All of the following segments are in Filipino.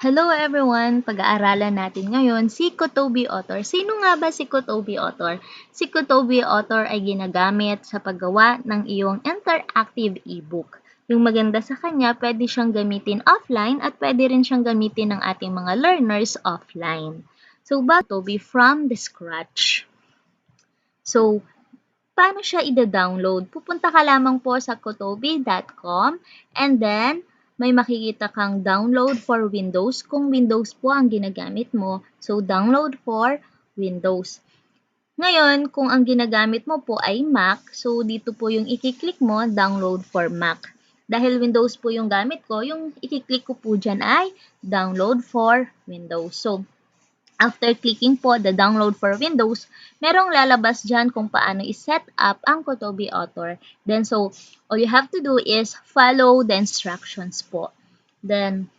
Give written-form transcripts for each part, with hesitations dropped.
Hello everyone! Pag-aaralan natin ngayon si Kotobi Author. Sino nga ba si Kotobi Author? Si Kotobi Author ay ginagamit sa paggawa ng iyong interactive ebook. Yung maganda sa kanya, pwede siyang gamitin offline at pwede rin siyang gamitin ng ating mga learners offline. So, Kotobi from the scratch. So, paano siya ida-download? Pupunta ka lamang po sa kotobi.com and then may makikita kang download for Windows. Kung Windows po ang ginagamit mo, so download for Windows. Ngayon, kung ang ginagamit mo po ay Mac, so dito po yung i-click mo, download for Mac. Dahil Windows po yung gamit ko, yung i-click ko po dyan ay download for Windows. So, after clicking po the download for Windows, merong lalabas dyan kung paano i-set up ang Kotobi Author. Then, so, all you have to do is follow the instructions po. Then,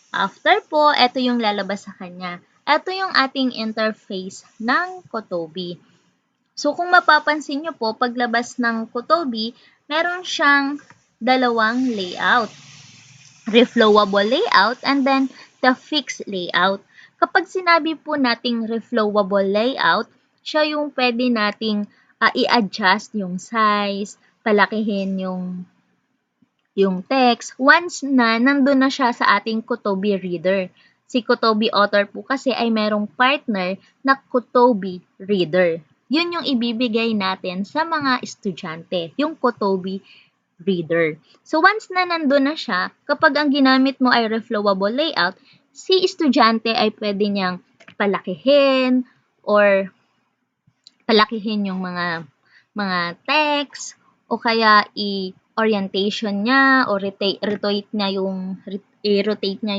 after po, ito yung lalabas sa kanya. Ito yung ating interface ng Kotobi. So, kung mapapansin nyo po, paglabas ng Kotobi, meron siyang dalawang layout. Reflowable layout and then the fixed layout. Kapag sinabi po nating reflowable layout, siya yung pwede nating i-adjust yung size, palakihin yung text once na nandun na siya sa ating Kotobi reader. Si Kotobi Author po kasi ay merong partner na Kotobi reader. Yun yung ibibigay natin sa mga estudyante, yung Kotobi reader. So, once na nandun na siya, kapag ang ginamit mo ay reflowable layout, si estudyante ay pwede niyang palakihin or palakihin yung mga text o kaya i-orientation niya o rotate niya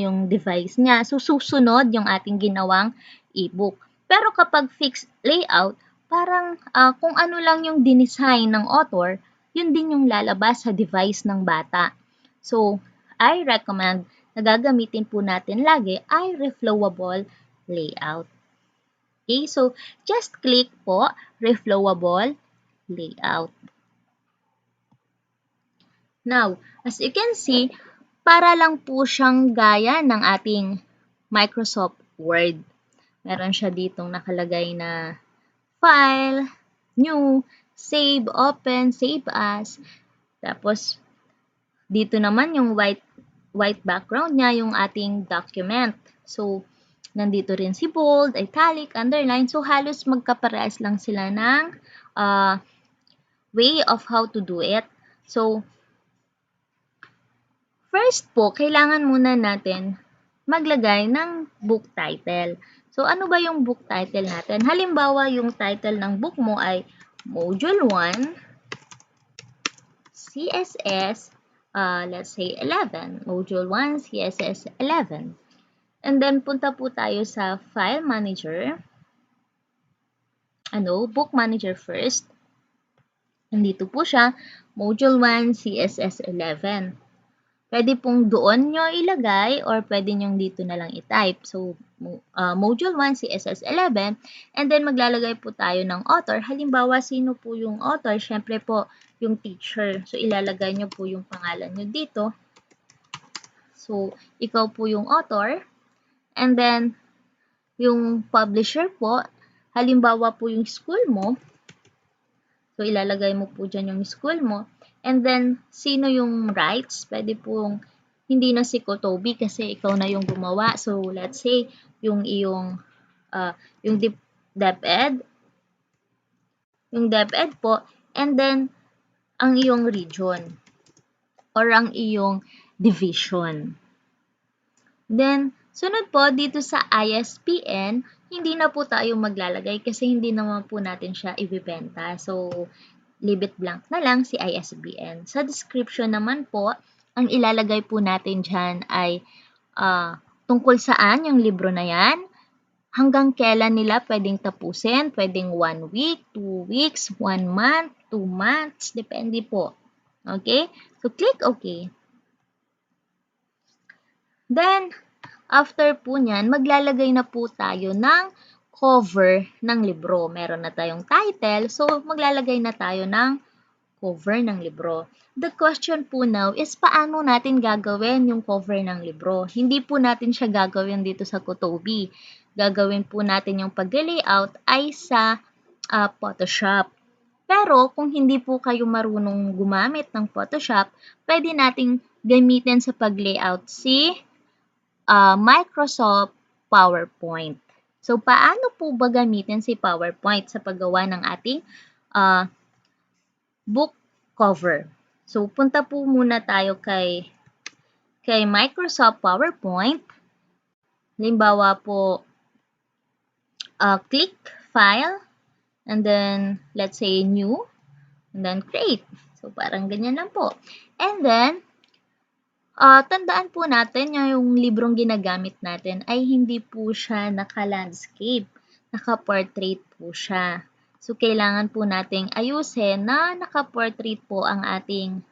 yung device niya. So, susunod yung ating ginawang ebook. Pero kapag fixed layout, parang kung ano lang yung dinesign ng author, yun din yung lalabas sa device ng bata. So, I recommend na gagamitin po natin lagi ay reflowable layout. Okay, so just click po reflowable layout. Now, as you can see, para lang po siyang gaya ng ating Microsoft Word. Meron siya ditong nakalagay na file, new, save, open, save as. Tapos, dito naman yung white background niya, yung ating document. So, nandito rin si bold, italic, underline. So, halos magkaparehas lang sila ng way of how to do it. So, first po, kailangan muna natin maglagay ng book title. So, ano ba yung book title natin? Halimbawa, yung title ng book mo ay Module 1, CSS, let's say 11. Module 1, CSS 11. And then, punta po tayo sa File Manager. Book Manager first. Nandito po siya, Module 1, CSS 11. Pwede pong doon nyo ilagay or pwede nyo dito na lang i-type. So, Module 1, CSS 11. And then, maglalagay po tayo ng author. Halimbawa, sino po yung author? Siyempre po, yung teacher. So, ilalagay nyo po yung pangalan nyo dito. So, ikaw po yung author. And then, yung publisher po, halimbawa po yung school mo. So, ilalagay mo po dyan yung school mo. And then, sino yung rights? Pwede pong hindi na si Kotobi kasi ikaw na yung gumawa. So, let's say, yung DepEd. Yung DepEd po. And then, ang iyong region. Or ang iyong division. Then, sunod po, dito sa ISBN, hindi na po tayo maglalagay kasi hindi naman po natin siya ibibenta. So, leave it blank na lang si ISBN. Sa description naman po, ang ilalagay po natin dyan ay tungkol saan yung libro na yan, hanggang kailan nila pwedeng tapusin, pwedeng 1 week, 2 weeks, 1 month, 2 months, depende po. Okay? So, click OK. Then, after po nyan, maglalagay na po tayo ng cover ng libro. Meron na tayong title, so maglalagay na tayo ng cover ng libro. The question po now is paano natin gagawin yung cover ng libro. Hindi po natin siya gagawin dito sa Kutobi. Gagawin po natin yung pag-layout ay sa Photoshop. Pero kung hindi po kayo marunong gumamit ng Photoshop, pwede nating gamitin sa pag-layout si Microsoft PowerPoint. So, paano po ba gamitin si PowerPoint sa paggawa ng ating book cover? So, punta po muna tayo kay Microsoft PowerPoint. Halimbawa po, click File, and then, let's say, New, and then Create. So, parang ganyan lang po. And then, tandaan po natin yung librong ginagamit natin ay hindi po siya naka-landscape, naka-portrait po siya. So, kailangan po nating ayusin na naka-portrait po ang ating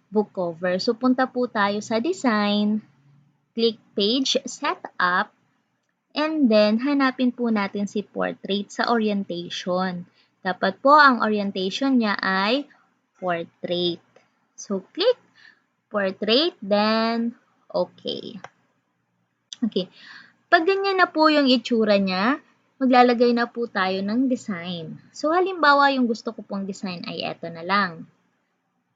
book cover. So, punta po tayo sa Design, click Page Setup, and then hanapin po natin si Portrait sa Orientation. Dapat po ang orientation niya ay Portrait. So, click Portrait, then okay. Okay. Pag ganyan na po yung itsura niya, maglalagay na po tayo ng design. So, halimbawa, yung gusto ko pong design ay eto na lang.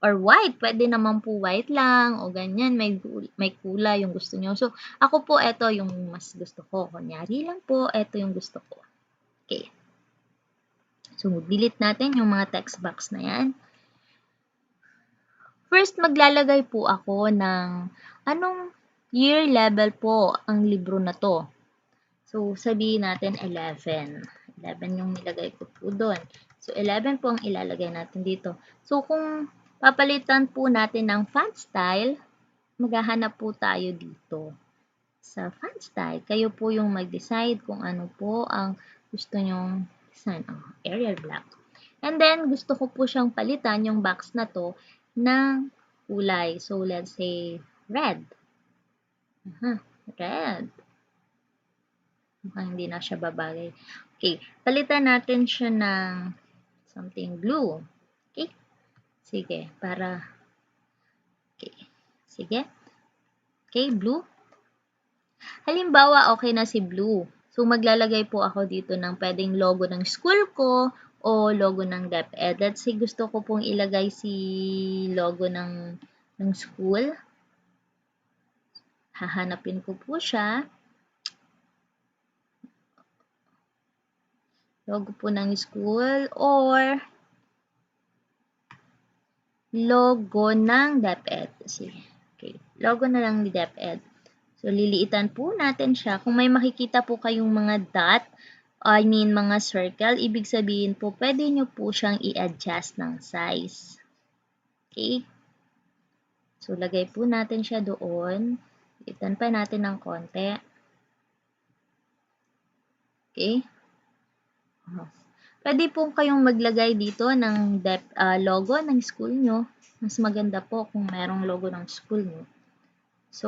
Or white, pwede naman po white lang, o ganyan, may kulay yung gusto nyo. So, ako po, eto yung mas gusto ko. Kunyari lang po, eto yung gusto ko. Okay. So, delete natin yung mga text box na yan. First, maglalagay po ako ng anong year level po ang libro na to. So, sabihin natin 11. 11 yung nilagay ko po doon. So, 11 po ang ilalagay natin dito. So, kung papalitan po natin ng font style, maghahanap po tayo dito sa font style. Kayo po yung mag-decide kung ano po ang gusto nyong design. Arial black. And then, gusto ko po siyang palitan yung box na to ng kulay. So, let's say red. Red. Mukhang hindi na siya babagay. Okay. Palitan natin siya ng something blue. Okay. Sige. Okay. Sige. Okay. Blue. Halimbawa, okay na si blue. So, maglalagay po ako dito ng pwedeng logo ng school ko o logo ng DepEd. Let's say, gusto ko pong ilagay si logo ng school. Hahanapin ko po siya. Logo po ng school or logo ng DepEd. Okay. Logo na lang ni DepEd. So, liliitan po natin siya. Kung may makikita po kayong mga dot, mga circle, ibig sabihin po, pwede nyo po siyang i-adjust ng size. Okay? So, lagay po natin siya doon. Liliitan pa natin ng konti. Okay? Pwede po kayong maglagay dito ng logo ng school nyo. Mas maganda po kung merong logo ng school nyo. So,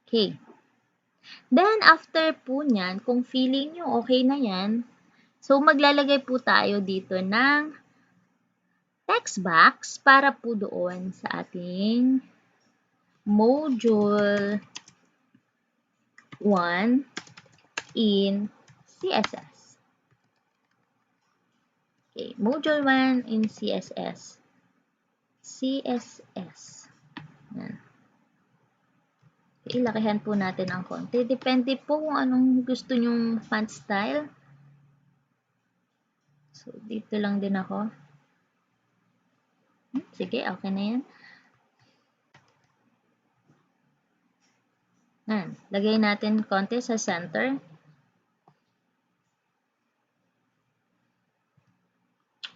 okay. Then, after po nyan, kung feeling nyo okay na yan, so maglalagay po tayo dito ng text box para po doon sa ating Module 1 in CSS. Okay, Module 1 in CSS. CSS. Yan. Ilakihan po natin ang konti. Depende po kung anong gusto nyong font style. So, dito lang din ako. Sige, okay na yan. Lagay natin konti sa center.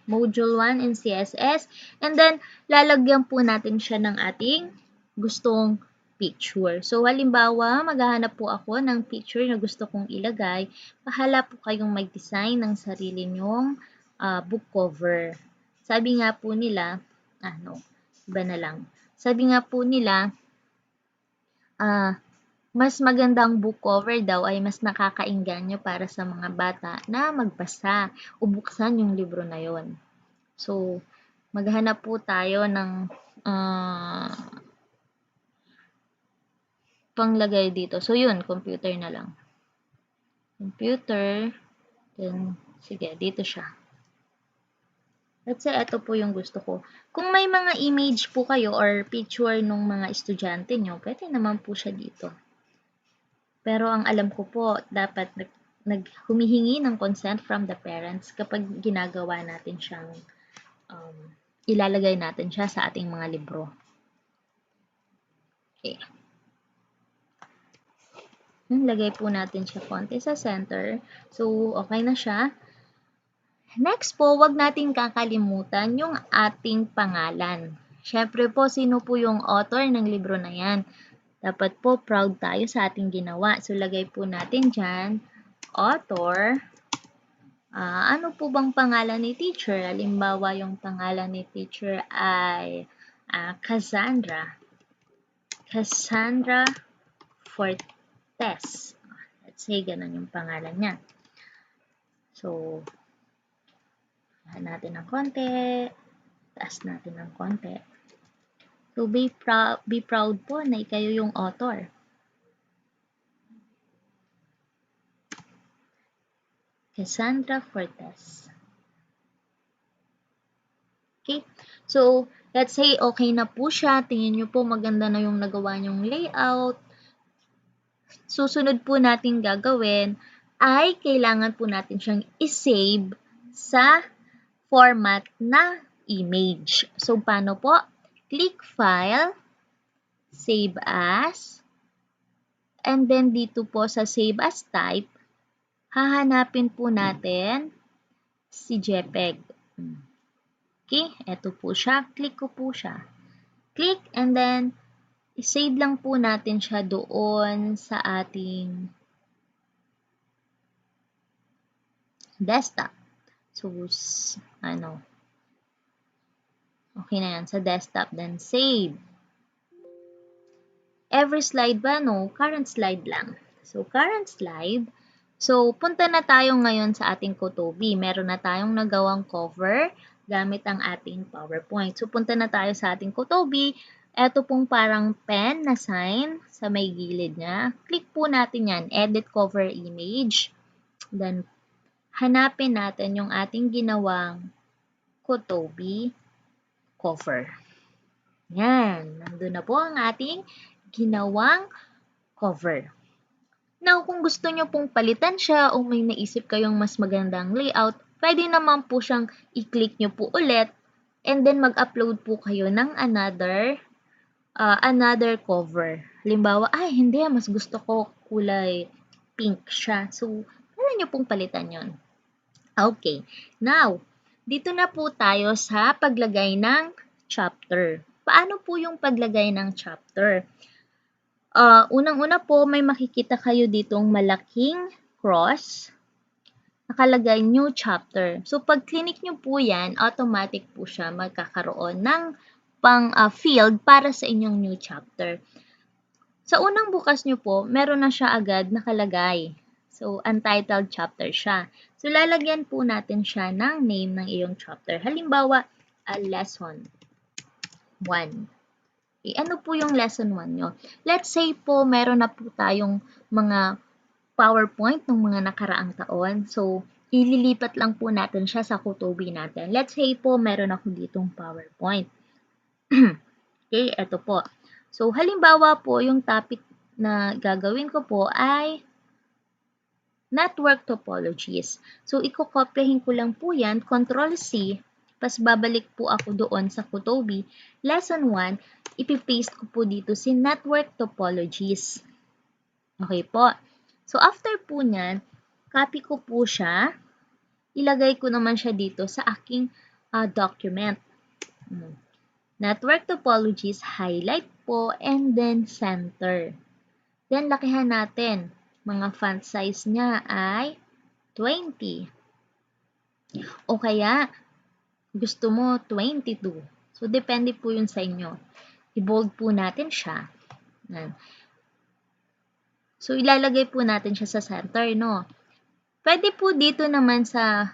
Module 1 in CSS. And then, lalagyan po natin siya ng ating gustong picture. So, halimbawa, maghahanap po ako ng picture na gusto kong ilagay. Bahala po kayong mag-design ng sarili nyong book cover. Sabi nga po nila, iba na lang. Sabi nga po nila, mas magandang book cover daw ay mas nakakaengganyo para sa mga bata na magbasa o buksan yung libro na yon. So, maghanap po tayo ng ah, panglagay dito. So, yun, computer na lang. Computer, then, sige, dito siya. Let's say, ito po yung gusto ko. Kung may mga image po kayo or picture nung mga estudyante nyo, pwede naman po siya dito. Pero ang alam ko po, dapat humihingi ng consent from the parents kapag ginagawa natin siyang ilalagay natin siya sa ating mga libro. Okay. Lagay po natin siya konti sa center. So, okay na siya. Next po, wag natin kakalimutan yung ating pangalan. Syempre po, sino po yung author ng libro na yan? Dapat po, proud tayo sa ating ginawa. So, lagay po natin dyan, author. Ano po bang pangalan ni teacher? Halimbawa, yung pangalan ni teacher ay Cassandra. Cassandra Fortes. Let's say, ganun yung pangalan niya. So, tahan natin ng konti. Taas natin ng konti. So, be proud po na kayo yung author. Cassandra Fortes. Okay? So, let's say okay na po siya. Tingin nyo po maganda na yung nagawa nyong layout. Susunod po natin gagawin ay kailangan po natin siyang isave sa format na image. So, paano po? Click File, Save As, and then dito po sa Save As Type, hahanapin po natin si JPEG. Okay, eto po siya. Click ko po siya. Click and then i-save lang po natin siya doon sa ating desktop. So, okay na yan sa desktop. Then, save. Every slide ba? No, current slide lang. So, current slide. So, punta na tayo ngayon sa ating Kotobi. Meron na tayong nagawang cover gamit ang ating PowerPoint. So, punta na tayo sa ating Kotobi. Ito pong parang pen na sign sa may gilid niya. Click po natin yan. Edit cover image. Then, hanapin natin yung ating ginawang Kotobi cover. Yan. Nandun na po ang ating ginawang cover. Now, kung gusto nyo pong palitan siya o may naisip kayong mas magandang layout, pwede naman po siyang i-click nyo po ulit and then mag-upload po kayo ng another cover. Halimbawa, hindi, mas gusto ko kulay pink siya. So, pwede nyo pong palitan yon. Okay. Now, dito na po tayo sa paglagay ng chapter. Paano po yung paglagay ng chapter? Unang-una po, may makikita kayo ditong malaking cross. Nakalagay new chapter. So, pag clinic nyo po yan, automatic po siya magkakaroon ng field para sa inyong new chapter. Sa unang bukas nyo po, meron na siya agad nakalagay. So, untitled chapter siya. So, lalagyan po natin siya ng name ng iyong chapter. Halimbawa, lesson 1. Ano po yung lesson 1 nyo? Let's say po, meron na po tayong mga PowerPoint ng mga nakaraang taon. So, ililipat lang po natin siya sa Kotobi natin. Let's say po, meron ako ditong PowerPoint. Okay, eto po. So, halimbawa po, yung topic na gagawin ko po ay network topologies. So, ikokopyahin ko lang po yan, Control-C, pas babalik po ako doon sa Kotobi. Lesson 1, ipipaste ko po dito si network topologies. Okay po. So, after po nyan, copy ko po siya. Ilagay ko naman siya dito sa aking document. Network topologies, highlight po, and then center. Then, lakihan natin. Mga font size niya ay 20. O kaya, gusto mo 22. So, depende po yun sa inyo. I-bold po natin siya. So, ilalagay po natin siya sa center, no? Pwede po dito naman sa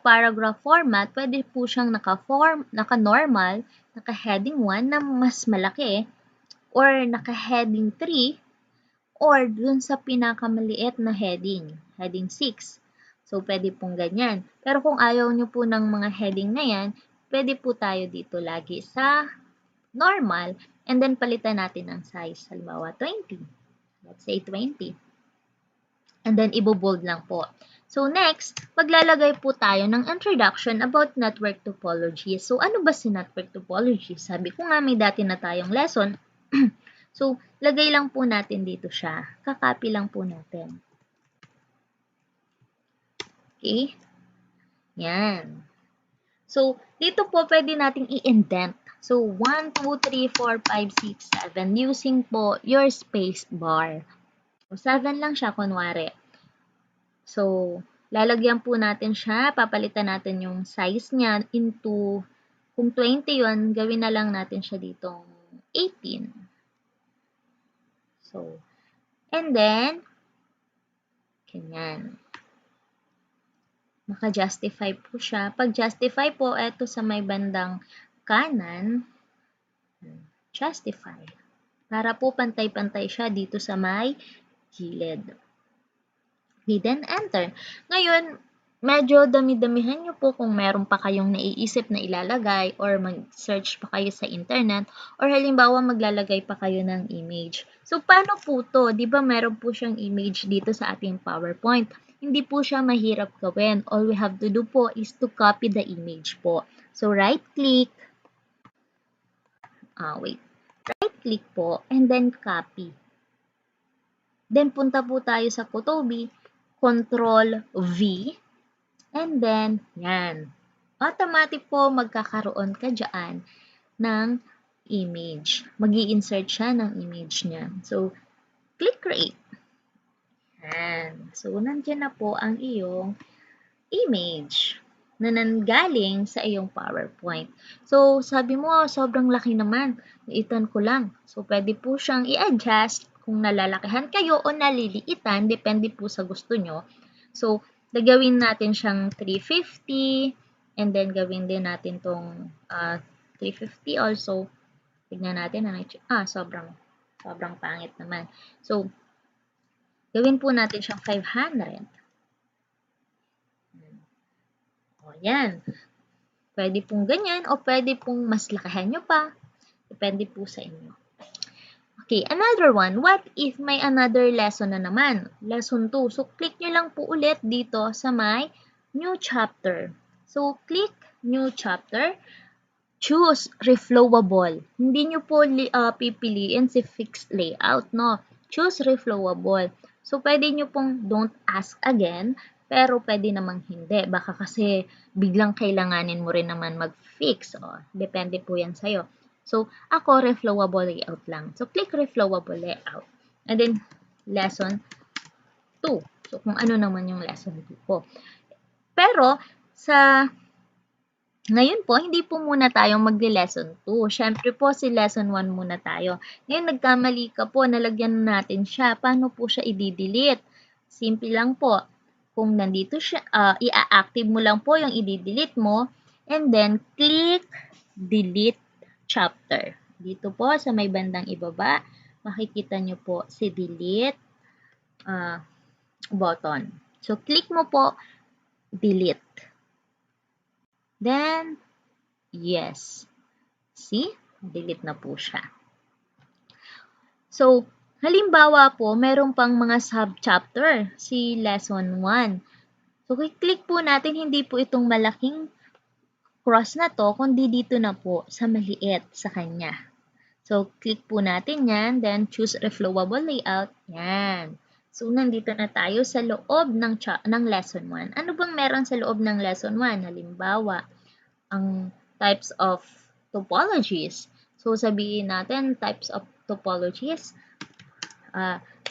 paragraph format, pwede po siyang naka-normal, naka-heading 1 na mas malaki, or naka-heading 3, or dun sa pinakamaliit na heading 6. So, pwede pong ganyan. Pero kung ayaw nyo po ng mga heading na yan, pwede po tayo dito lagi sa normal, and then palitan natin ang size. Halimbawa, 20. Let's say 20. And then, ibobold lang po. So, next, maglalagay po tayo ng introduction about network topology. So, ano ba si network topology? Sabi ko nga, may dati na tayong lesson. So, lagay lang po natin dito siya. Kakopy lang po natin. Okay? Yan. So, dito po pwede nating i-indent. So, 1, 2, 3, 4, 5, 6, 7 using po your space bar. So, 7 lang siya, kunwari. So, lalagyan po natin siya, papalitan natin yung size niya into, kung 20 yun, gawin na lang natin siya ditong 18. So, and then, ganyan. Maka-justify po siya. Pag justify po, eto sa may bandang kanan, justify. Para po pantay-pantay siya dito sa may gilid. Okay, then enter. Ngayon, medyo dami-damihan nyo po kung meron pa kayong naiisip na ilalagay or mag-search pa kayo sa internet or halimbawa maglalagay pa kayo ng image. So, paano po to? Di ba meron po siyang image dito sa ating PowerPoint? Hindi po siya mahirap gawin. All we have to do po is to copy the image po. So, right-click. Right-click po and then copy. Then, punta po tayo sa Kotobi. Control-V. And then, yan. Automatic po magkakaroon ka dyan ng image. Mag-i-insert siya ng image niya. So, click create. Yan. So, nandiyan na po ang iyong image na nanggaling sa iyong PowerPoint. So, sabi mo, sobrang laki naman. Liitan ko lang. So, pwede po siyang i-adjust kung nalalakihan kayo o naliliitan. Depende po sa gusto nyo. So, gagawin natin siyang 350 and then gawin din natin tong 350 also. Tignan natin. Sobrang pangit naman. So, gawin po natin siyang 500. O, yan. Pwede pong ganyan o pwede pong mas lakahan nyo pa. Depende po sa inyo. Okay, another one. What if may another lesson na naman? Lesson 2. So, click nyo lang po ulit dito sa may new chapter. So, click new chapter. Choose reflowable. Hindi nyo po pipiliin si fixed layout, no? Choose reflowable. So, pwede nyo pong don't ask again, pero pwede namang hindi. Baka kasi biglang kailanganin mo rin naman mag-fix. O, depende po yan sa'yo. So, ako, reflowable layout lang. So, click reflowable layout. And then, lesson 2. So, kung ano naman yung lesson 2 po. Pero, ngayon po, hindi po muna tayo magli-lesson 2. Siyempre po, si lesson 1 muna tayo. Ngayon, nagkamali ka po, nalagyan natin siya. Paano po siya i-delete? Simple lang po. Kung nandito siya, i-active mo lang po yung i-delete mo. And then, click delete chapter. Dito po, sa may bandang ibaba, makikita nyo po si delete button. So, click mo po, delete. Then, yes. See? Delete na po siya. So, halimbawa po, meron pang mga sub-chapter, si lesson 1. So, click po natin, hindi po itong malaking cross na to, kundi dito na po sa maliit sa kanya. So, click po natin yan, then choose reflowable layout. Yan. So, nandito na tayo sa loob ng lesson 1. Ano bang meron sa loob ng lesson 1? Halimbawa, ang types of topologies. So, sabihin natin, types of topologies.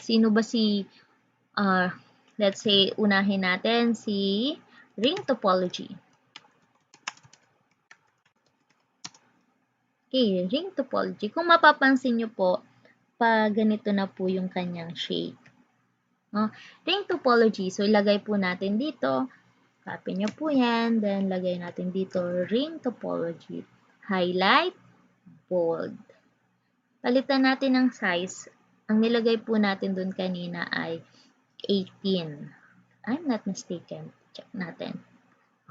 Sino ba let's say, unahin natin si ring topology. Okay, ring topology. Kung mapapansin nyo po, ganito na po yung kanyang shape. No? Ring topology. So, ilagay po natin dito. Copy nyo po yan. Then, lagay natin dito ring topology. Highlight, bold. Palitan natin ng size. Ang nilagay po natin dun kanina ay 18. I'm not mistaken. Check natin.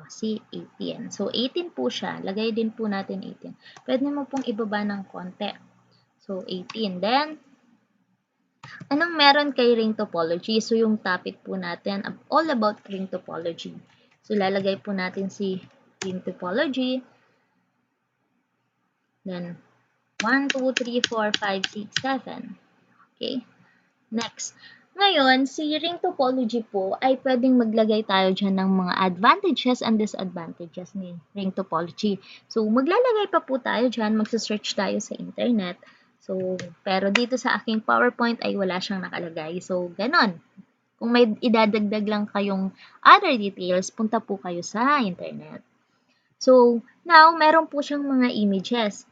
See, 18. So, 18 po siya. Lagay din po natin 18. Pwede mo pong ibaba ng konti. So, 18. Then, anong meron kay ring topology? So, yung topic po natin, all about ring topology. So, lalagay po natin si ring topology. Then, 1, 2, 3, 4, 5, 6, 7. Okay? Next. Ngayon, si ring topology po ay pwedeng maglagay tayo dyan ng mga advantages and disadvantages ni ring topology. So, maglalagay pa po tayo dyan, magsa-search tayo sa internet. So, pero dito sa aking PowerPoint ay wala siyang nakalagay. So, ganon. Kung may idadagdag lang kayong other details, punta po kayo sa internet. So, now, meron po siyang mga images.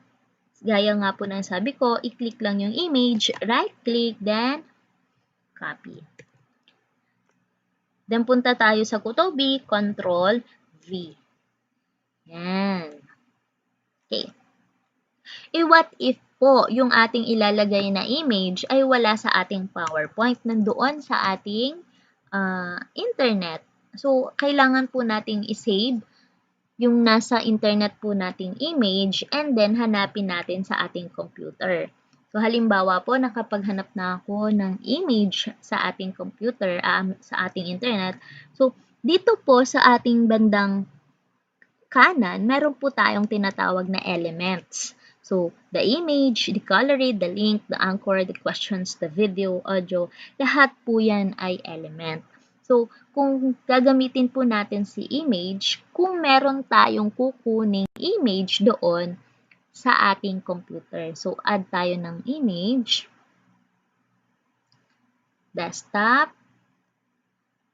Gaya nga po ng sabi ko, i-click lang yung image, right-click, then copy. Then, punta tayo sa Kutobi, Control V. Yan. Okay. What if po yung ating ilalagay na image ay wala sa ating PowerPoint, nandoon sa ating internet. So, kailangan po nating isave yung nasa internet po nating image and then hanapin natin sa ating computer. So, halimbawa po, nakapaghanap na ako ng image sa ating computer, sa ating internet. So, dito po sa ating bandang kanan, meron po tayong tinatawag na elements. So, the image, the color rate, the link, the anchor, the questions, the video, audio, lahat po yan ay element. So, kung gagamitin po natin si image, kung meron tayong kukuning image doon sa ating computer. So, add tayo ng image, desktop.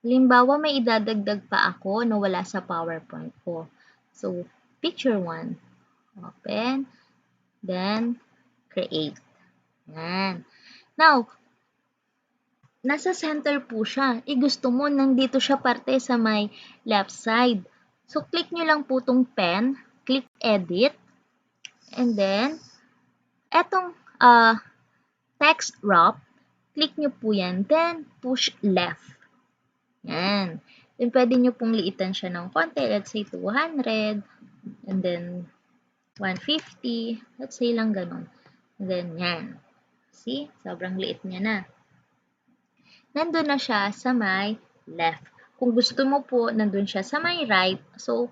Halimbawa, may idadagdag pa ako na wala sa PowerPoint ko. So, picture 1. Open. Then, create. Yan. Now, nasa center po siya. Gusto mo, nandito siya parte sa may left side. So, click nyo lang po itong pen. Click edit. And then, etong text wrap, click nyo po yan. Then, push left. Yan. Then, pwede nyo pong liitan siya ng konti. Let's say 200. And then, 150. Let's say lang ganun. And then, yan. See? Sobrang liit niya na. Nandun na siya sa may left. Kung gusto mo po, nandun siya sa may right. So,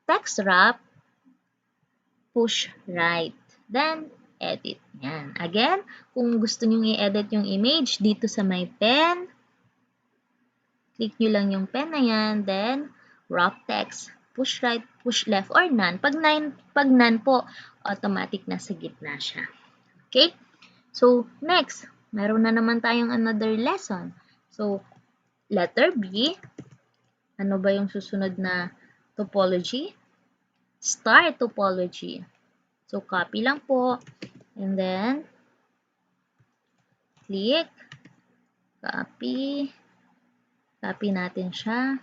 text wrap, push right. Then, edit. Yan. Again, kung gusto nyo i-edit yung image, dito sa may pen, click nyo lang yung pen na yan. Then, wrap text. Push right, push left, or none. Pag none po, automatic na sa gitna siya. Okay? So, next, meron na naman tayong another lesson. So, letter B, ano ba yung susunod na topology? Star topology. So, copy lang po. And then, click, copy. Copy natin siya.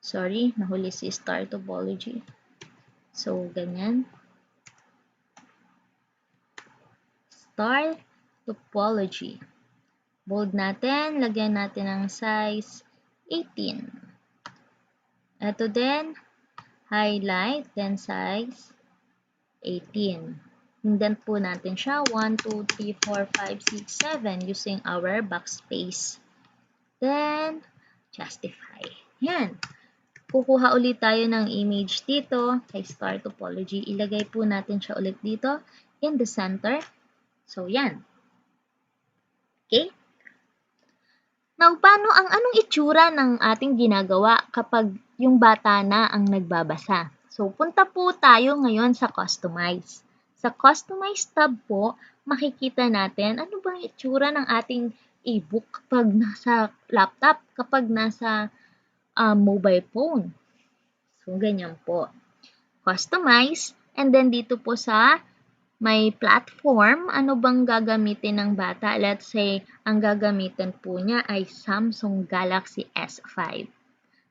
Sorry, nahuli si star topology. So, ganyan. Star topology. Bold natin. Lagyan natin ng size 18. Ito din. Highlight. Then size 18. Indent po natin siya. 1, 2, 3, 4, 5, 6, 7 using our backspace. Then, justify. Yan. Kukuha ulit tayo ng image dito kay star topology. Ilagay po natin siya ulit dito in the center. So, yan. Okay? Now, anong itsura ng ating ginagawa kapag yung bata na ang nagbabasa? So, punta po tayo ngayon sa Customize. Sa Customize tab po, makikita natin ano bang itsura ng ating e-book kapag nasa laptop, kapag nasa mobile phone. So, ganyan po. Customize. And then, dito po sa may platform, ano bang gagamitin ng bata? Let's say, ang gagamitin po niya ay Samsung Galaxy S5.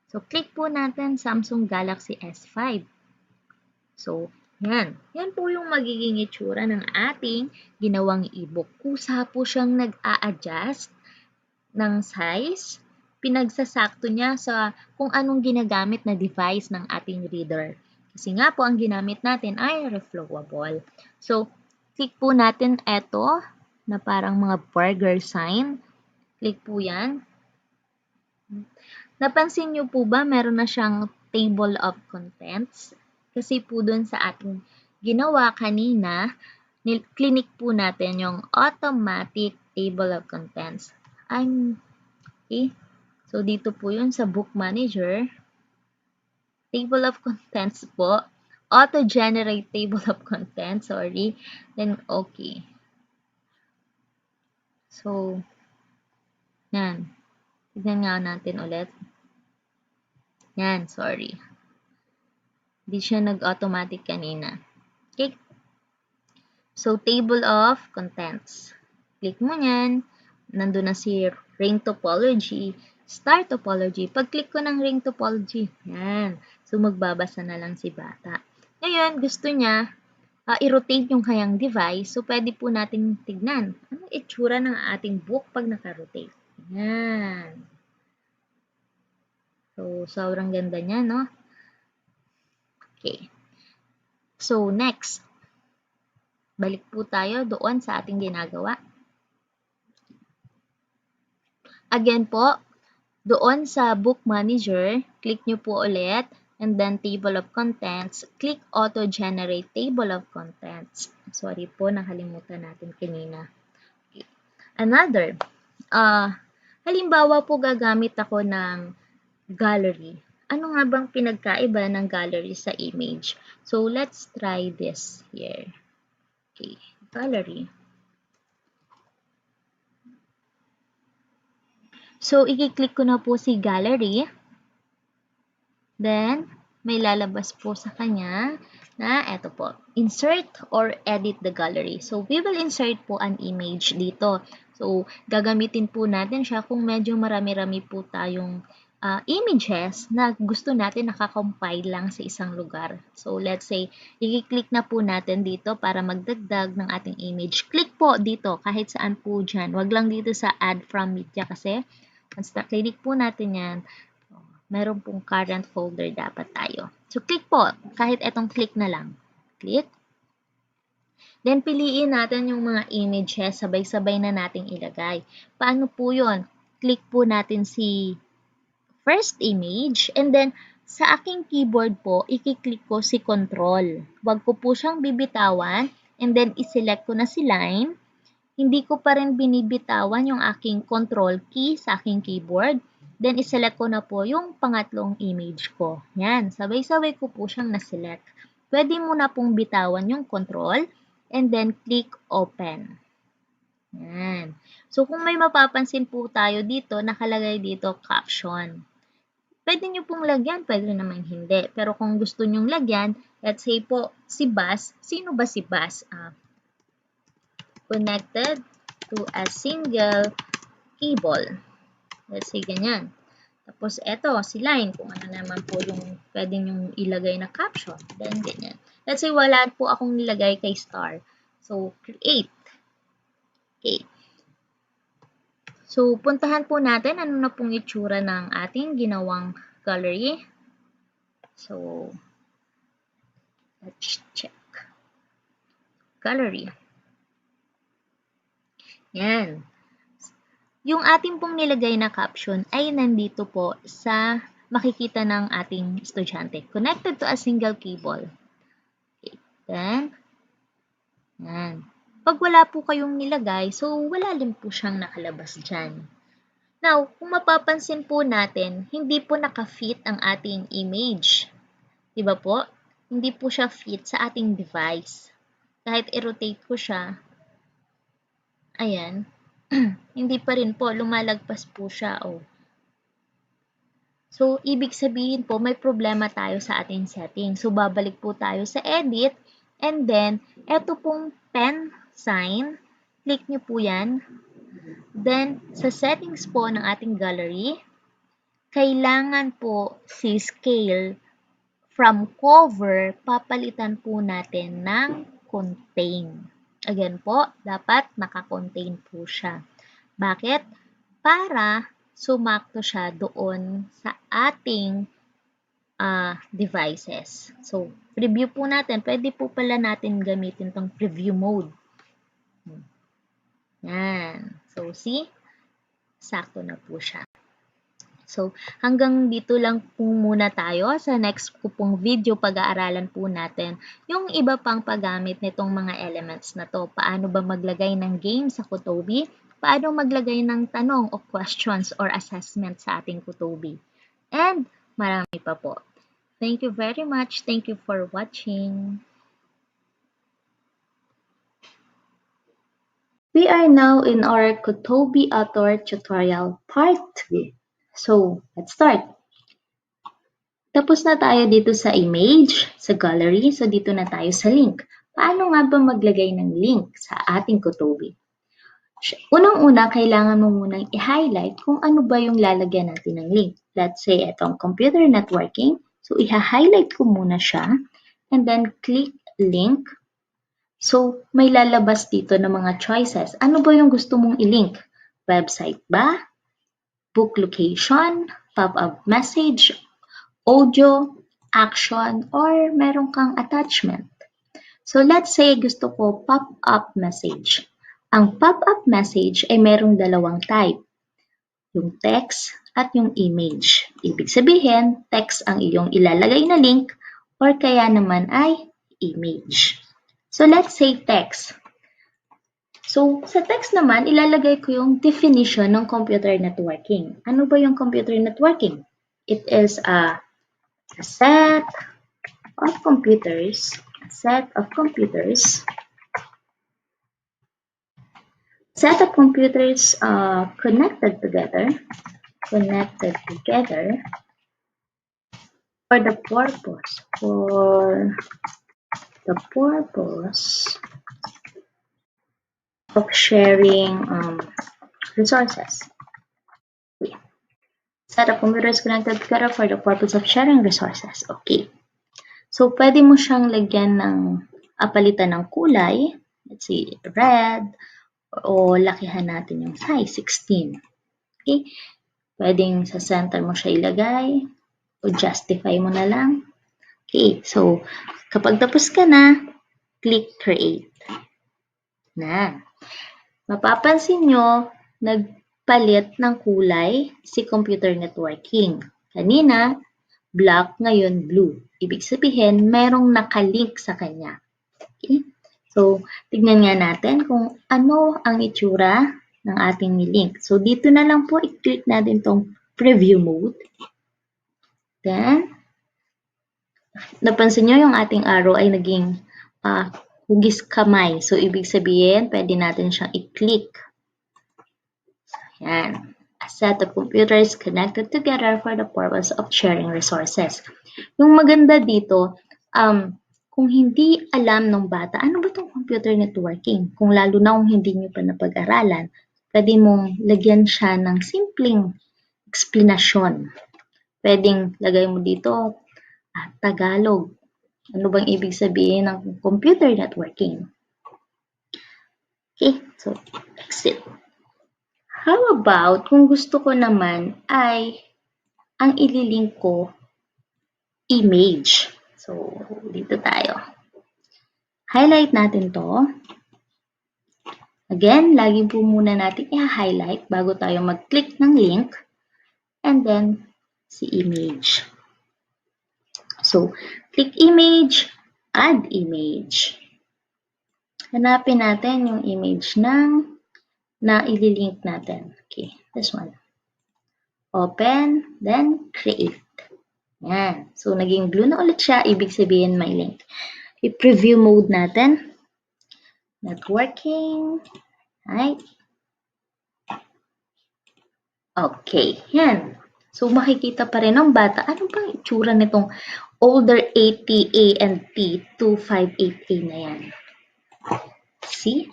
So, click po natin Samsung Galaxy S5. So, yan. Yan po yung magiging itsura ng ating ginawang e-book. Kusa po siyang nag-a-adjust ng size, pinagsasakto niya sa kung anong ginagamit na device ng ating reader. Kasi nga po, ang ginamit natin ay reflowable. So, click po natin ito na parang mga burger sign. Click po yan. Napansin niyo po ba meron na siyang table of contents? Kasi po dun sa ating ginawa kanina, clinic po natin yung automatic table of contents. Okay. So, dito po yun sa book manager. Table of contents po. Auto-generate table of contents, sorry. Then, okay. So, yan. Tignan nga natin ulit. Yan, sorry. Hindi siya nag-automatic kanina. Okay. So, table of contents. Click mo yan. Nandun na si ring topology, star topology. Pag-click ko ng ring topology, yan. So, magbabasa na lang si bata. Ngayon, gusto niya i-rotate yung kayang device. So, pwede po natin tignan. Anong itsura ng ating book pag naka-rotate? Yan. So, sobrang ganda niya, no? Okay. So, next. Balik po tayo doon sa ating ginagawa. Again po, doon sa book manager, click nyo po ulit, and then table of contents, click auto-generate table of contents. Sorry po, nakalimutan natin kanina. Okay. Another, halimbawa po gagamit ako ng gallery. Ano nga bang pinagkaiba ng gallery sa image? So, let's try this here. Okay, gallery. So, i-click ko na po si gallery. Then, may lalabas po sa kanya na eto po, insert or edit the gallery. So, we will insert po an image dito. So, gagamitin po natin siya kung medyo marami-rami po tayong images na gusto natin nakakompile lang sa isang lugar. So, let's say, i-click na po natin dito para magdagdag ng ating image. Click po dito kahit saan po dyan. Wag lang dito sa add from media kasi once na-click po natin yan, meron pong current folder dapat tayo. So, click po. Kahit etong click na lang. Click. Then, piliin natin yung mga images. Sabay-sabay na nating ilagay. Paano po yun? Click po natin si first image. And then, sa aking keyboard po, i-click ko si control. Huwag ko po siyang bibitawan. And then, iselect ko na si line. Hindi ko pa rin binibitawan yung aking control key sa aking keyboard. Then, iselect ko na po yung pangatlong image ko. Yan, sabay-sabay ko po siyang naselect. Pwede mo na pong bitawan yung control and then click open. Yan. So, kung may mapapansin po tayo dito, nakalagay dito caption. Pwede nyo pong lagyan, pwede naman hindi. Pero kung gusto nyong lagyan, let's say po, si Bas. Sino ba si Bas? Connected to a single cable. Let's say ganyan. Tapos, eto, si line, kung ano naman po yung pwede nyong ilagay na caption. Then, ganyan. Let's say, wala po akong nilagay kay star. So, create. Okay. So, puntahan po natin ano na pong itsura ng ating ginawang gallery. So, let's check. Gallery. Yan. Yung ating pong nilagay na caption ay nandito po sa makikita ng ating estudyante. Connected to a single cable. Okay. Then, yan. Pag wala po kayong nilagay, so wala din po siyang nakalabas dyan. Now, kung mapapansin po natin, hindi po naka-fit ang ating image. Diba po? Hindi po siya fit sa ating device. Kahit i-rotate ko siya, ayan, hindi pa rin po, lumalagpas po siya. Oh. So, ibig sabihin po, may problema tayo sa ating setting. So, babalik po tayo sa edit, And then, eto pong pen sign, click nyo po yan. Then, sa settings po ng ating gallery, kailangan po si scale from cover, papalitan po natin ng contain. Again po, dapat naka-contain po siya. Bakit? Para sumakto siya doon sa ating devices. So, preview po natin. Pwede po pala natin gamitin tong preview mode. Yan. So, see? Sakto na po siya. So, hanggang dito lang po muna tayo. Sa next ko pong video, pag-aaralan po natin yung iba pang paggamit nitong mga elements na to. Paano ba maglagay ng game sa Kutobi? Paano maglagay ng tanong o questions or assessment sa ating Kutobi? And marami pa po. Thank you very much. Thank you for watching. We are now in our Kutobi Author tutorial part 3. So, let's start. Tapos na tayo dito sa image, sa gallery. So, dito na tayo sa link. Paano nga ba maglagay ng link sa ating Kutobi? Unang-una, kailangan mo munang i-highlight kung ano ba yung lalagyan natin ng link. Let's say, itong computer networking. So, i-highlight ko muna siya. And then, click link. So, may lalabas dito ng mga choices. Ano ba yung gusto mong i-link? Website ba? Book location? Pop-up message? Audio? Action? Or meron kang attachment? So, let's say gusto ko pop-up message. Ang pop-up message ay merong dalawang type. Yung text at yung image. Ibig sabihin, text ang iyong ilalagay na link or kaya naman ay image. So, let's say text. So, sa text naman, ilalagay ko yung definition ng computer networking. Ano ba yung computer networking? It is a set of computers, connected together for the purpose of sharing resources. Set of computers connected together for the purpose of sharing resources. Okay. So, pwede mo siyang lagyan ng palitan ng kulay. Let's say, red. O lakihan natin yung size, 16. Okay. Pwedeng sa center mo siya ilagay. O justify mo na lang. Okay. So, kapag tapos ka na, click create. Na. Mapapansin nyo, nagpalit ng kulay si computer networking. Kanina, black, ngayon blue. Ibig sabihin, merong nakalink sa kanya. Okay? So, tignan nga natin kung ano ang itsura ng ating nilink. So, dito na lang po, i-click natin tong preview mode. Then, napansin nyo yung ating arrow ay naging hugis kamay. So, ibig sabihin, pwede natin siyang i-click. Yan. A set of computers connected together for the purpose of sharing resources. Yung maganda dito, kung hindi alam ng bata, ano ba itong computer networking? Kung lalo na kung hindi nyo pa napag-aralan, pwede mong lagyan siya ng simpleng explanation. Pwedeng lagay mo dito, Tagalog. Ano bang ibig sabihin ng computer networking? Okay, so exit. How about kung gusto ko naman ay ang ililink ko image. So, dito tayo. Highlight natin to. Again, lagi po muna natin i-highlight bago tayo mag-click ng link. And then, si image. So, click image, add image. Hanapin natin yung image na ililink natin. Okay, this one. Open, then create. Yan. So, naging blue na ulit siya. Ibig sabihin may link. I-preview mode natin. Networking. Right. Okay. Yan. So, makikita pa rin ng bata, ano bang itsura nitong older ATA and P258A na yan? See?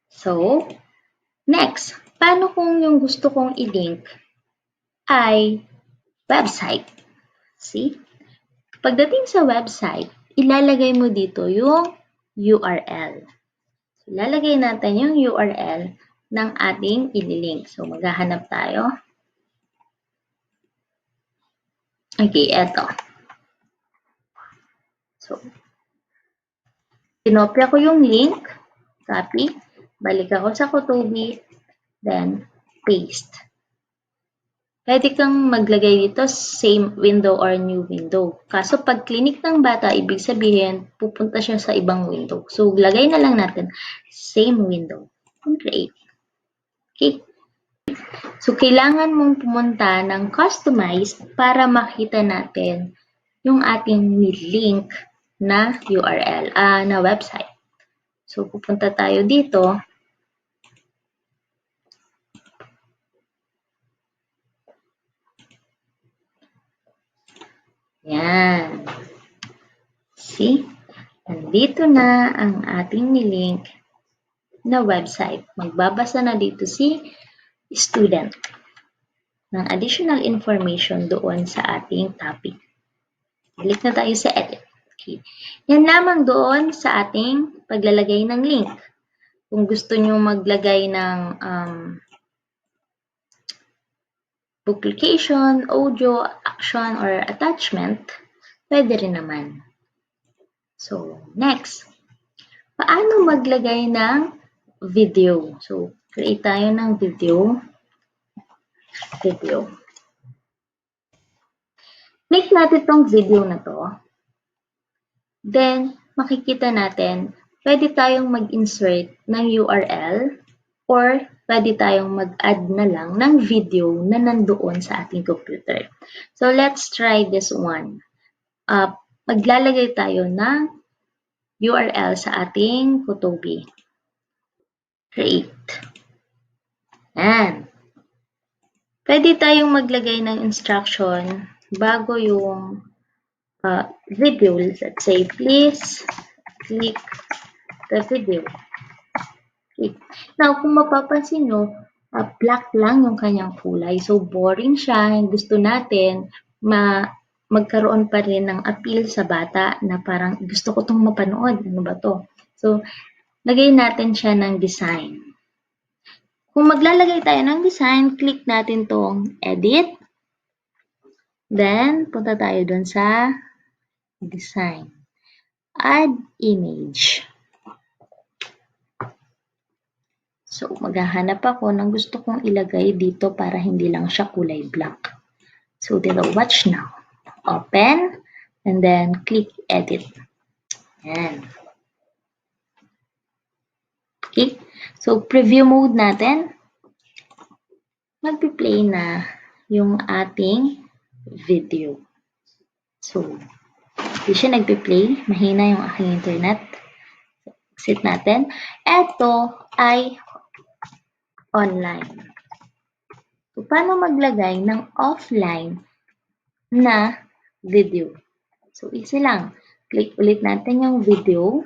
So, next, paano kung yung gusto kong i-link ay website? See? Pagdating sa website, ilalagay mo dito yung URL. So, ilalagay natin yung URL ng ating ililink. So, maghahanap tayo. Okay, eto. So, pinopya ko yung link, copy, balik ako sa Kutobi, then paste. Pwede kang maglagay dito same window or new window. Kaso pag clinic ng bata, ibig sabihin, pupunta siya sa ibang window. So, lagay na lang natin same window. Create. Okay. So, kailangan mong pumunta ng customize para makita natin yung ating link na URL, na website. So, pupunta tayo dito. Yan. See? Nandito na ang ating nilink na website. Magbabasa na dito si student ng additional information doon sa ating topic. Balik na tayo sa edit. Okay. Yan lamang doon sa ating paglalagay ng link. Kung gusto nyo maglagay ng publication, audio, action, or attachment, pwede rin naman. So, next. Paano maglagay ng video? So, create tayo ng video. Click natin tong video na to. Then, makikita natin, pwede tayong mag-insert ng URL or pwede tayong mag-add na lang ng video na nandoon sa ating computer. So, let's try this one. Maglalagay tayo ng URL sa ating Kutobi. Create. Yan. Pwede tayong maglagay ng instruction bago yung video. Let's say, please click the video. Okay. Now, kung mapapansin nyo, black lang yung kanyang kulay. So, boring siya. Gusto natin magkaroon pa rin ng appeal sa bata na parang gusto ko itong mapanood. Ano ba to? So, lagay natin siya ng design. Kung maglalagay tayo ng design, click natin tong edit. Then, punta tayo dun sa design. Add image. So, maghahanap ako ng gusto kong ilagay dito para hindi lang siya kulay black. So, dito, watch now. Open, and then click edit. Yan. Okay. So, preview mode natin. Magpi-play na yung ating video. So, hindi siya nagpi-play. Mahina yung aking internet. Exit natin. Ito ay online. So, paano maglagay ng offline na video? So, easy lang. Click ulit natin yung video.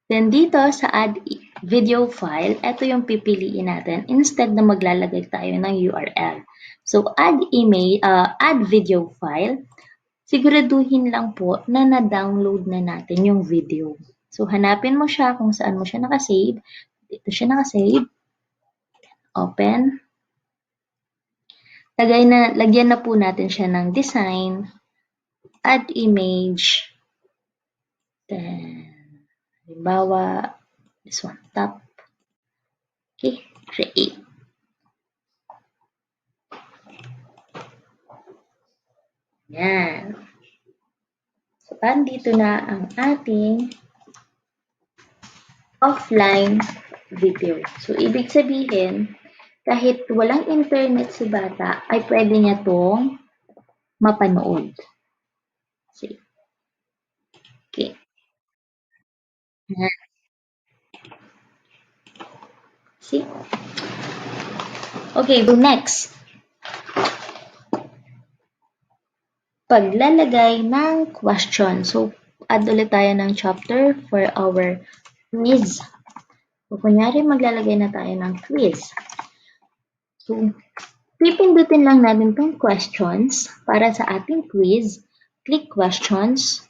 Then, dito sa add video file, ito yung pipiliin natin instead na maglalagay tayo ng URL. So, add video file. Siguraduhin lang po na na-download na natin yung video. So, hanapin mo siya kung saan mo siya nakasave. Dito siya nakasave. Open. Lagyan na po natin siya ng design. Add image. Then, halimbawa, this one, top. Okay, create. Yan. So, andito na ang ating offline video. So, ibig sabihin, kahit walang internet si bata, ay pwede niya itong mapanood. See? Okay. See? Okay, so next. paglalagay ng question. So, add ulit tayo ng chapter for our quiz. So, kunyari maglalagay na tayo ng quiz. So, pipindutin lang natin itong questions para sa ating quiz. Click questions.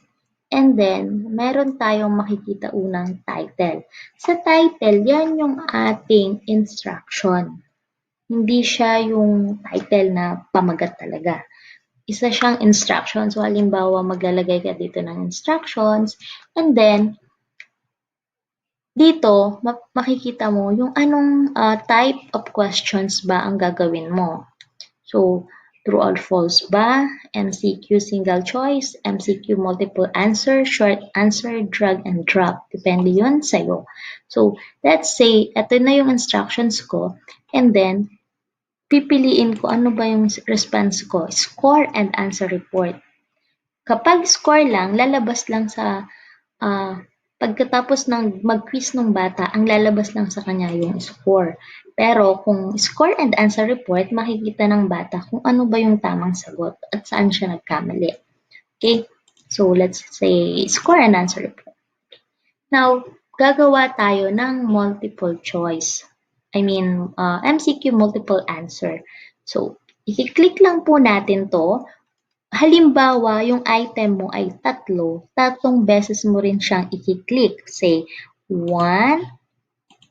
And then, meron tayong makikita unang title. Sa title, yan yung ating instruction. Hindi siya yung title na pamagat talaga. Isa siyang instructions. So, halimbawa, maglalagay ka dito ng instructions. And then, dito, makikita mo yung anong type of questions ba ang gagawin mo. So, true or false ba? MCQ single choice, MCQ multiple answer, short answer, drag and drop. Depende yun sa'yo. So, let's say, ito na yung instructions ko. And then, pipiliin ko ano ba yung response ko. Score and answer report. Kapag score lang, lalabas lang sa pagkatapos ng mag-quiz ng bata, ang lalabas lang sa kanya yung score. Pero kung score and answer report, makikita ng bata kung ano ba yung tamang sagot at saan siya nagkamali. Okay? So, let's say score and answer report. Now, gagawa tayo ng multiple choice. MCQ multiple answer. So, i-click lang po natin to. Halimbawa, yung item mo ay tatlong beses mo rin siyang i-click. Say, 1,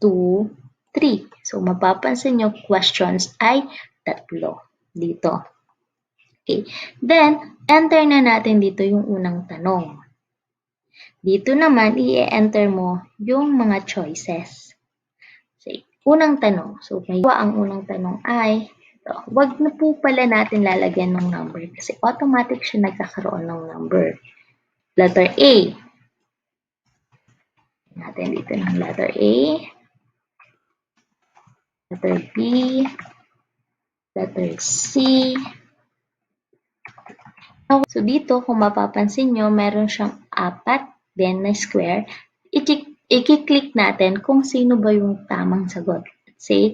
2, 3. So, mapapansin nyo, questions ay 3 dito. Okay. Then, enter na natin dito yung unang tanong. Dito naman, i-enter mo yung mga choices. Say, unang tanong. So, ang unang tanong ay, wag na po pala natin lalagyan ng number kasi automatic siya nagkakaroon ng number. Letter A. Natin dito ng letter A. Letter B. Letter C. So, dito, kung mapapansin nyo, meron siyang 4, then na square. I-click natin kung sino ba yung tamang sagot. Say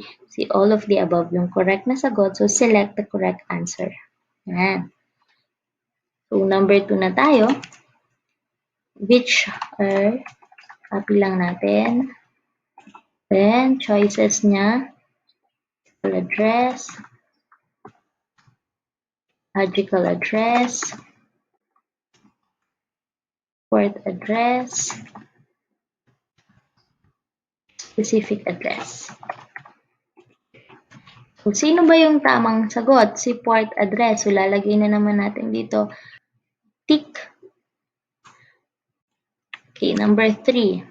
all of the above yung correct na sagot. So, select the correct answer. Yan. So, number 2 na tayo. Which are, copy lang natin. Then, choices niya. Address. Logical address. Port address. Specific address. So, sino ba yung tamang sagot? Si port address. So, lalagay na naman natin dito. Tick. Okay, number 3.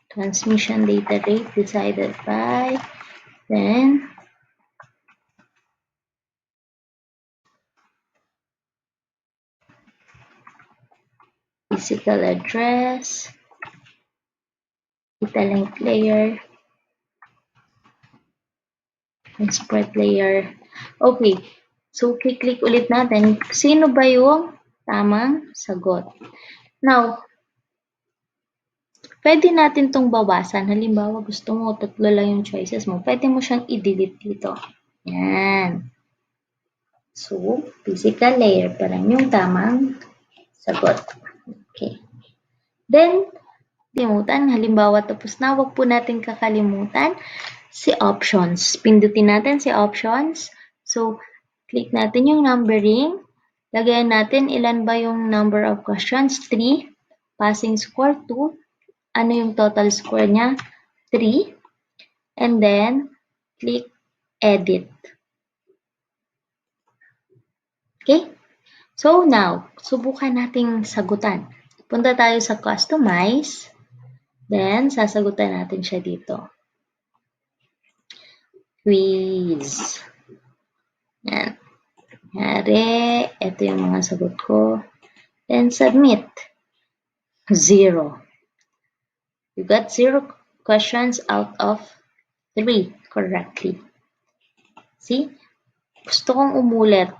Transmission data rate decided by, then, physical address, data link layer, transport layer. Okay, so click ulit natin. Sino ba yung tamang sagot? Now, pwede natin itong bawasan. Halimbawa, gusto mo 3 lang yung choices mo. Pwede mo siyang i-delete dito. Yan. So, physical layer pa rin yung tamang sagot. Okay. Then, halimbawa tapos na, wag po natin kakalimutan si options. Pindutin natin si options. So, click natin yung numbering. Lagayan natin ilan ba yung number of questions? 3. Passing score 2. Ano yung total score niya? 3. And then, click edit. Okay? So, now, subukan nating sagutan. Punta tayo sa customize. Then, sasagutan natin siya dito. Quiz. Yan. Kunyari, ito yung mga sagot ko. Then, submit. 0. You got 0 questions out of 3 correctly. See? Gusto kong umulit.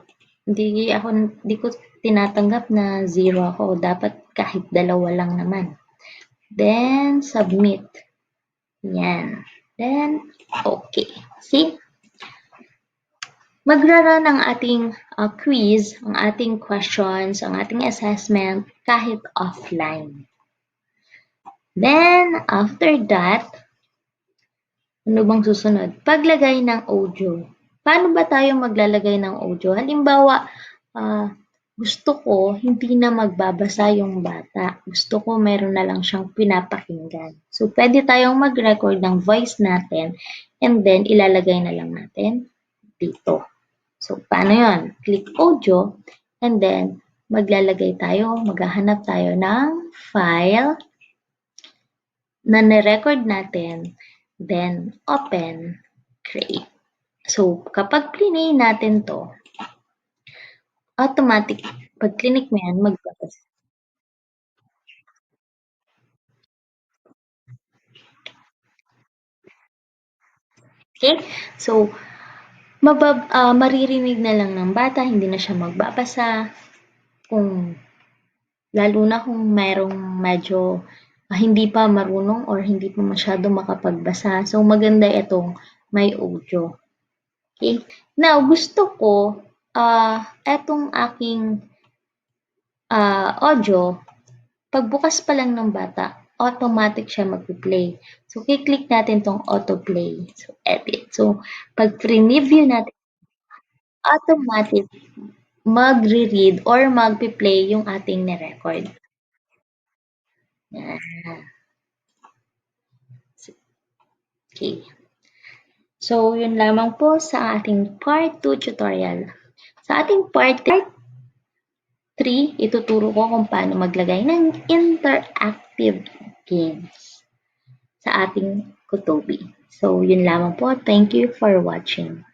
Hindi ko tinatanggap na 0 ako. Dapat kahit 2 lang naman. Then, submit. Yan. Then, okay. See? Magra-run ang ating quiz, ang ating questions, ang ating assessment kahit offline. Then, after that, ano bang susunod? Paglagay ng audio. Paano ba tayo maglalagay ng audio? Halimbawa, gusto ko hindi na magbabasa yung bata. Gusto ko meron na lang siyang pinapakinggan. So, pwede tayong mag-record ng voice natin and then ilalagay na lang natin dito. So, paano yun? Click audio and then maglalagay tayo, maghahanap tayo ng file na nirecord natin, then open, create. So, kapag plinay natin to, automatic, pag clinic mo yan, magbabasa. Okay? So, maririnig na lang ng bata, hindi na siya magbabasa. Lalo na kung merong medyo hindi pa marunong or hindi pa masyado makapagbasa. So, maganda itong may audio. Okay? Now, gusto ko, etong aking audio, pagbukas pa lang ng bata, automatic siya mag-play. So, kiklik natin tong autoplay. So, edit. So, pag preview natin, automatic magre-read or magpi-play yung ating ni-record. Yan. Okay. So, yun lamang po sa ating part 2 tutorial. Sa ating part 3, ituturo ko kung paano maglagay ng interactive games sa ating Kutobi. So, yun lamang po. Thank you for watching.